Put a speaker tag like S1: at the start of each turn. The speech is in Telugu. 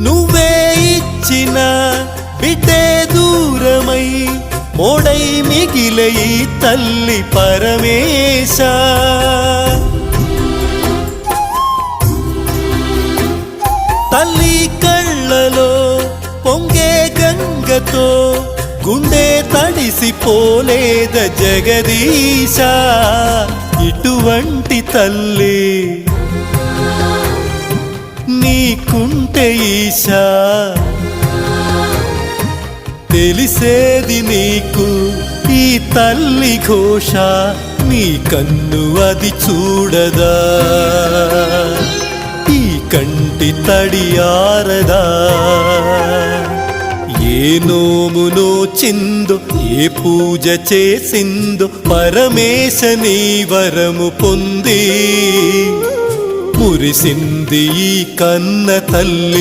S1: నువ్వే ఇచ్చిన బిడ్డే దూరమై మోడై మిగిలే ఈ తల్లి పరమేశ. తల్లి కళ్ళలో పొంగే గంగతో గుండె తడిసిపోలేద జగదీశ. ఇటువంటి తల్లి నీకుంటే ఈశా, తెలిసేది నీకు ఈ తల్లి ఘోష. నీ కన్ను అది చూడదా, ఈ కంటి తడి ఆరదా. ఏ నోమునో చిందో, ఏ పూజ చేసిందో పరమేశ నీ వరము పొంది మురిసింది ఈ కన్న తల్లి.